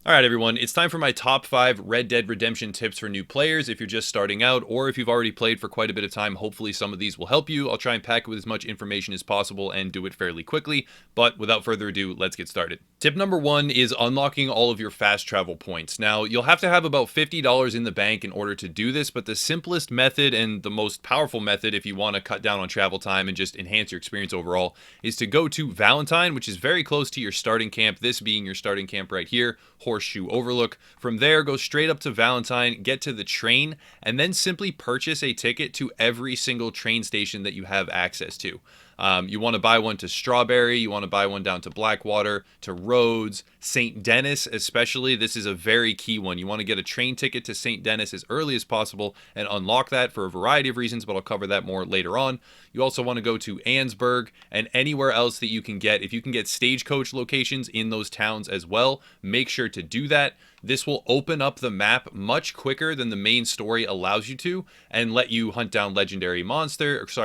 Alright everyone, it's time for my top 5 Red Dead Redemption tips for new players if you're just starting out, or if you've already played for quite a bit of time. Hopefully some of these will help you. I'll try and pack it with as much information as possible and do it fairly quickly, but without further ado, let's get started. Tip number 1 is unlocking all of your fast travel points. Now, you'll have to have about $50 in the bank in order to do this, but the simplest method and the most powerful method if you want to cut down on travel time and just enhance your experience overall is to go to Valentine, which is very close to your starting camp, this being your starting camp right here, Horseshoe Overlook. From there, go straight up to Valentine, get to the train, and then simply purchase a ticket to every single train station that you have access to. You want to buy one to Strawberry, you want to buy one down to Blackwater, to Rhodes, St. Denis especially. This is a very key one. You want to get a train ticket to St. Denis as early as possible and unlock that for a variety of reasons, but I'll cover that more later on. You also want to go to Annesburg and anywhere else that you can get. If you can get stagecoach locations in those towns as well, make sure to do that. This will open up the map much quicker than the main story allows you to and let you hunt down legendary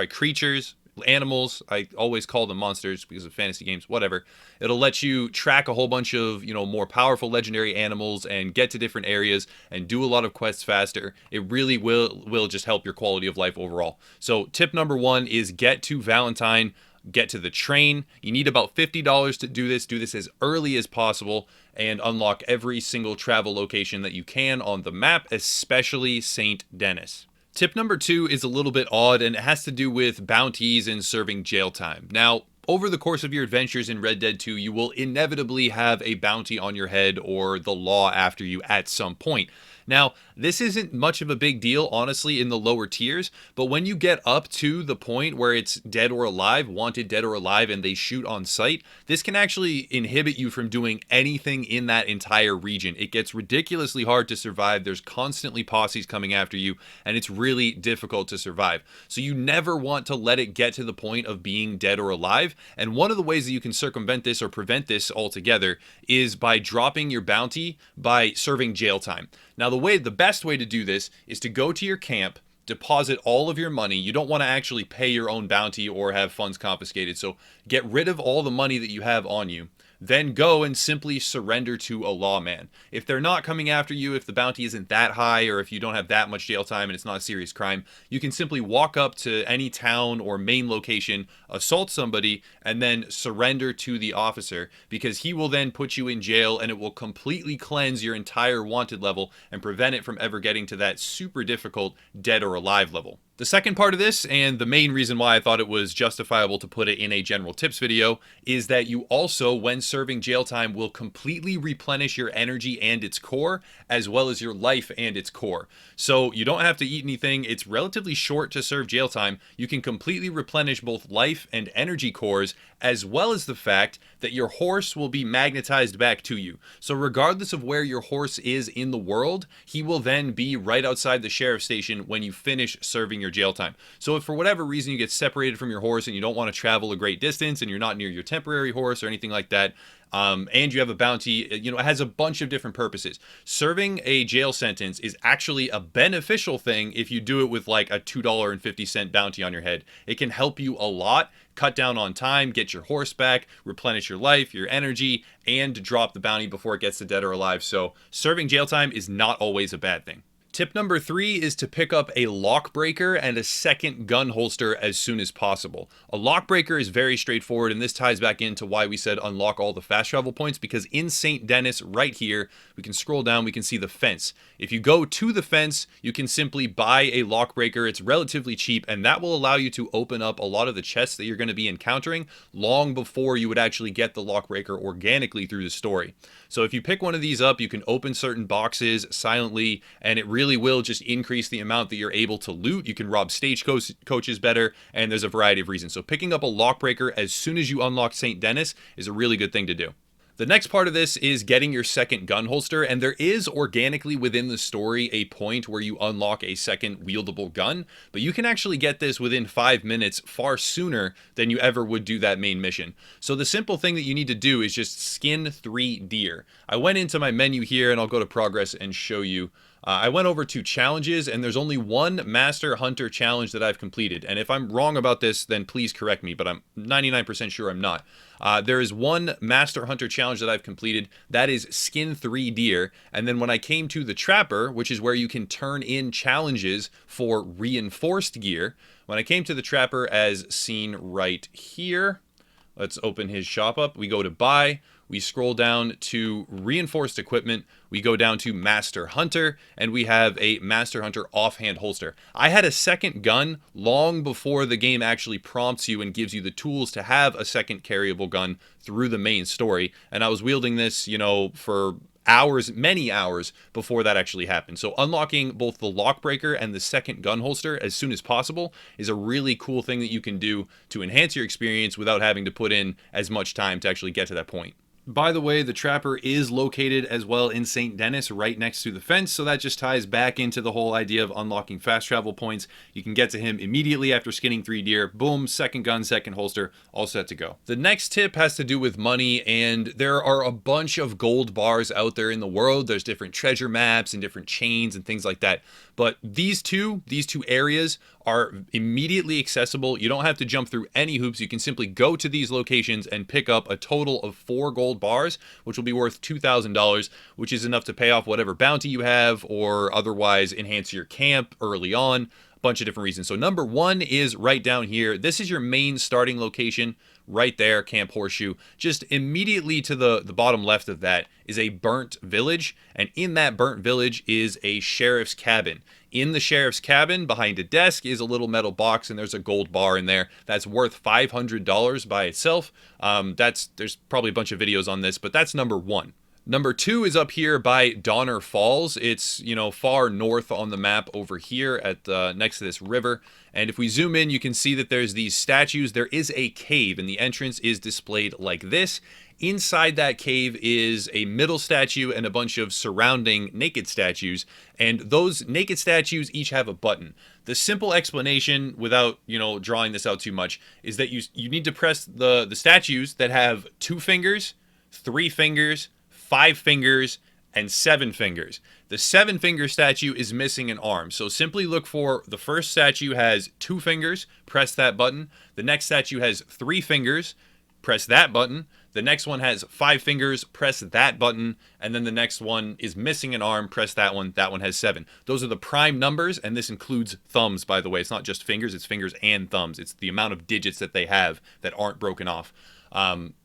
creatures, animals. I always call them monsters because of fantasy games, whatever. It'll let you track a whole bunch of, more powerful legendary animals and get to different areas and do a lot of quests faster. It really will just help your quality of life overall. So tip number 1 is get to Valentine, get to the train. You need about $50 to do this. Do this as early as possible and unlock every single travel location that you can on the map, especially St. Denis. Tip number 2 is a little bit odd, and it has to do with bounties and serving jail time. Now, over the course of your adventures in Red Dead 2, you will inevitably have a bounty on your head or the law after you at some point. Now, this isn't much of a big deal, honestly, in the lower tiers, but when you get up to the point where it's dead or alive, wanted dead or alive, and they shoot on sight, this can actually inhibit you from doing anything in that entire region. It gets ridiculously hard to survive. There's constantly posses coming after you, and it's really difficult to survive. So you never want to let it get to the point of being dead or alive, and one of the ways that you can circumvent this or prevent this altogether is by dropping your bounty by serving jail time. Now, the best way to do this is to go to your camp, deposit all of your money. You don't want to actually pay your own bounty or have funds confiscated. So get rid of all the money that you have on you. Then go and simply surrender to a lawman. If they're not coming after you, if the bounty isn't that high, or if you don't have that much jail time and it's not a serious crime, you can simply walk up to any town or main location, assault somebody, and then surrender to the officer, because he will then put you in jail and it will completely cleanse your entire wanted level and prevent it from ever getting to that super difficult dead or alive level. The second part of this, and the main reason why I thought it was justifiable to put it in a general tips video, is that you also, when serving jail time, will completely replenish your energy and its core, as well as your life and its core. So you don't have to eat anything. It's relatively short to serve jail time. You can completely replenish both life and energy cores, as well as the fact that your horse will be magnetized back to you. So regardless of where your horse is in the world, he will then be right outside the sheriff's station when you finish serving your jail time. So if for whatever reason you get separated from your horse and you don't want to travel a great distance and you're not near your temporary horse or anything like that, and you have a bounty, it has a bunch of different purposes. Serving a jail sentence is actually a beneficial thing if you do it with like a $2.50 bounty on your head. It can help you a lot, cut down on time, get your horse back, replenish your life, your energy, and drop the bounty before it gets to dead or alive. So serving jail time is not always a bad thing. Tip number 3 is to pick up a lock breaker and a second gun holster as soon as possible. A lock breaker is very straightforward, and this ties back into why we said unlock all the fast travel points, because in St. Denis right here, we can scroll down, we can see the fence. If you go to the fence, you can simply buy a lock breaker. It's relatively cheap, and that will allow you to open up a lot of the chests that you're going to be encountering long before you would actually get the lock breaker organically through the story. So if you pick one of these up, you can open certain boxes silently, and it really will just increase the amount that you're able to loot. You can rob stagecoaches better, and there's a variety of reasons. So picking up a lockbreaker as soon as you unlock St. Denis is a really good thing to do. The next part of this is getting your second gun holster, and there is organically within the story a point where you unlock a second wieldable gun, but you can actually get this within 5 minutes far sooner than you ever would do that main mission. So the simple thing that you need to do is just skin 3 deer. I went into my menu here, and I'll go to progress and show you I went over to challenges, and there's only one Master Hunter challenge that I've completed. And if I'm wrong about this, then please correct me, but I'm 99% sure I'm not. There is one Master Hunter challenge that I've completed. That is skin 3 deer. And then when I came to the Trapper, which is where you can turn in challenges for reinforced gear, when I came to the Trapper, as seen right here, let's open his shop up. We go to buy. We scroll down to reinforced equipment. We go down to Master Hunter, and we have a Master Hunter offhand holster. I had a second gun long before the game actually prompts you and gives you the tools to have a second carryable gun through the main story. And I was wielding this, for hours, many hours before that actually happened. So unlocking both the lockbreaker and the second gun holster as soon as possible is a really cool thing that you can do to enhance your experience without having to put in as much time to actually get to that point. By the way, the Trapper is located as well in St. Denis, right next to the fence, so that just ties back into the whole idea of unlocking fast travel points. You can get to him immediately after skinning 3 deer. Boom, second gun, second holster, all set to go. The next tip has to do with money, and there are a bunch of gold bars out there in the world. There's different treasure maps and different chains and things like that. But these two areas are immediately accessible. You don't have to jump through any hoops. You can simply go to these locations and pick up a total of 4 gold bars, which will be worth $2,000, which is enough to pay off whatever bounty you have or otherwise enhance your camp early on. A bunch of different reasons. So number 1 is right down here. This is your main starting location. Right there, Camp Horseshoe. Just immediately to the bottom left of that is a burnt village, and in that burnt village is a sheriff's cabin. In the sheriff's cabin, behind a desk, is a little metal box, and there's a gold bar in there that's worth $500 by itself. There's probably a bunch of videos on this, but that's number 1. Number 2 is up here by Donner Falls. It's, far north on the map over here at next to this river. And if we zoom in, you can see that there's these statues. There is a cave, and the entrance is displayed like this. Inside that cave is a middle statue and a bunch of surrounding naked statues. And those naked statues each have a button. The simple explanation, without, drawing this out too much, is that you need to press the statues that have 2 fingers, 3 fingers, 5 fingers, and 7 fingers. The 7-finger statue is missing an arm. So simply look for the first statue has 2 fingers, press that button. The next statue has 3 fingers, press that button. The next one has 5 fingers, press that button. And then the next one is missing an arm, press that one. That one has 7. Those are the prime numbers, and this includes thumbs, by the way. It's not just fingers, it's fingers and thumbs. It's the amount of digits that they have that aren't broken off.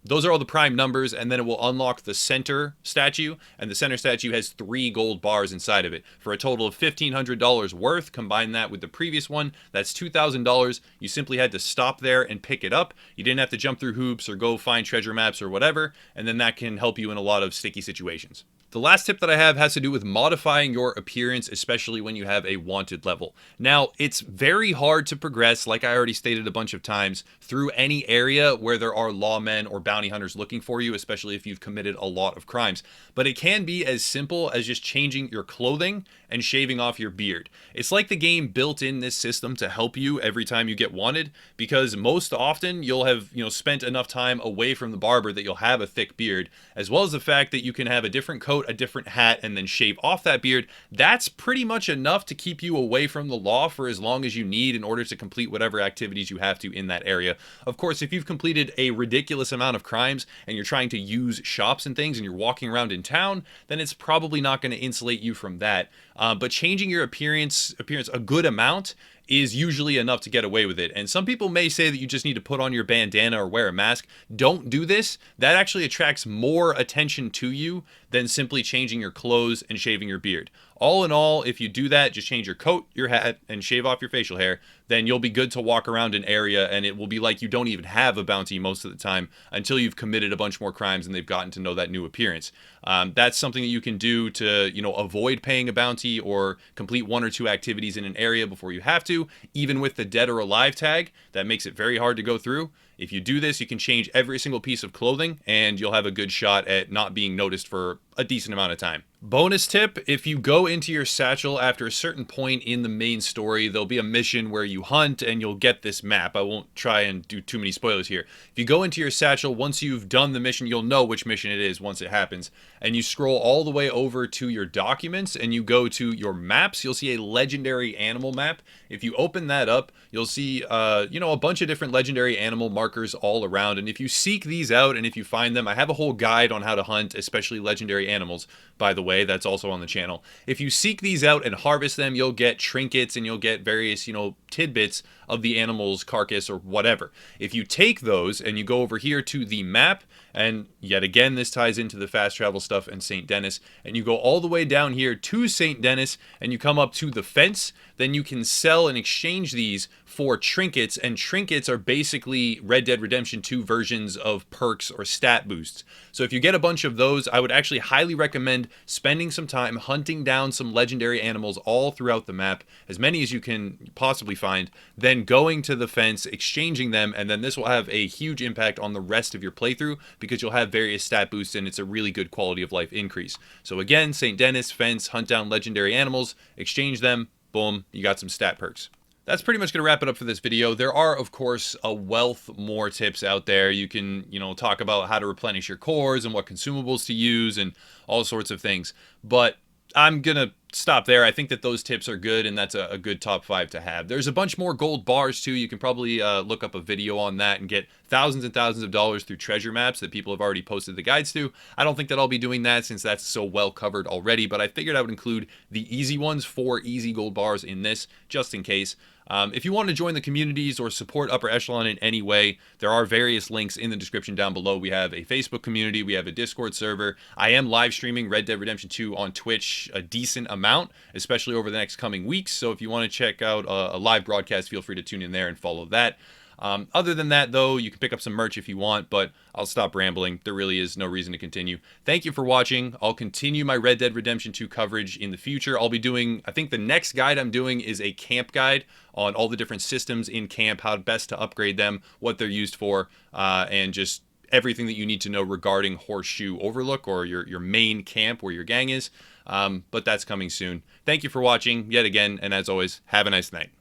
Those are all the prime numbers, and then it will unlock the center statue, and the center statue has 3 gold bars inside of it for a total of $1,500 worth. Combine that with the previous one, that's $2,000. You simply had to stop there and pick it up. You didn't have to jump through hoops or go find treasure maps or whatever, and then that can help you in a lot of sticky situations. The last tip that I have has to do with modifying your appearance, especially when you have a wanted level. Now, it's very hard to progress, like I already stated a bunch of times, through any area where there are lawmen or bounty hunters looking for you, especially if you've committed a lot of crimes. But it can be as simple as just changing your clothing and shaving off your beard. It's like the game built in this system to help you every time you get wanted, because most often you'll have, spent enough time away from the barber that you'll have a thick beard, as well as the fact that you can have a different coat, a different hat, and then shave off that beard. That's pretty much enough to keep you away from the law for as long as you need in order to complete whatever activities you have to in that area. Of course, if you've completed a ridiculous amount of crimes and you're trying to use shops and things and you're walking around in town, then it's probably not going to insulate you from that. But changing your appearance a good amount is usually enough to get away with it. And some people may say that you just need to put on your bandana or wear a mask. Don't do this. That actually attracts more attention to you than simply changing your clothes and shaving your beard. All in all, if you do that, just change your coat, your hat, and shave off your facial hair, then you'll be good to walk around an area, and it will be like you don't even have a bounty most of the time until you've committed a bunch more crimes and they've gotten to know that new appearance. That's something that you can do to, avoid paying a bounty or complete 1 or 2 activities in an area before you have to. Even with the dead or alive tag, that makes it very hard to go through. If you do this, you can change every single piece of clothing, and you'll have a good shot at not being noticed for a decent amount of time. Bonus tip, if you go into your satchel after a certain point in the main story, there'll be a mission where you hunt and you'll get this map. I won't try and do too many spoilers here. If you go into your satchel, once you've done the mission, you'll know which mission it is once it happens. And you scroll all the way over to your documents and you go to your maps, you'll see a legendary animal map. If you open that up, you'll see a bunch of different legendary animal markers all around. And if you seek these out and if you find them, I have a whole guide on how to hunt, especially legendary animals, by the way. That's also on the channel. If you seek these out and harvest them, you'll get trinkets and you'll get various, tidbits of the animal's carcass or whatever. If you take those and you go over here to the map, and yet again, this ties into the fast travel stuff and St. Denis, and you go all the way down here to St. Denis and you come up to the fence, then you can sell and exchange these for trinkets, and trinkets are basically Red Dead Redemption 2 versions of perks or stat boosts. So if you get a bunch of those, I would actually highly recommend spending some time hunting down some legendary animals all throughout the map, as many as you can possibly find, then going to the fence, exchanging them, and then this will have a huge impact on the rest of your playthrough because you'll have various stat boosts and it's a really good quality of life increase. So again, St. Denis, fence, hunt down legendary animals, exchange them, boom, you got some stat perks. That's pretty much going to wrap it up for this video. There are, of course, a wealth more tips out there. You can, talk about how to replenish your cores and what consumables to use and all sorts of things. But I'm going to stop there. I think that those tips are good, and that's a good top 5 to have. There's a bunch more gold bars, too. You can probably look up a video on that and get thousands and thousands of dollars through treasure maps that people have already posted the guides to. I don't think that I'll be doing that since that's so well covered already, but I figured I would include the easy ones, 4 easy gold bars in this, just in case. If you want to join the communities or support Upper Echelon in any way, there are various links in the description down below. We have a Facebook community, we have a Discord server. I am live streaming Red Dead Redemption 2 on Twitch a decent amount, especially over the next coming weeks. So if you want to check out a live broadcast, feel free to tune in there and follow that. Other than that, though, you can pick up some merch if you want, but I'll stop rambling. There really is no reason to continue. Thank you for watching. I'll continue my Red Dead Redemption 2 coverage in the future. I'll be doing, I think the next guide I'm doing is a camp guide on all the different systems in camp, how best to upgrade them, what they're used for, and just everything that you need to know regarding Horseshoe Overlook or your main camp where your gang is. But that's coming soon. Thank you for watching yet again, and as always, have a nice night.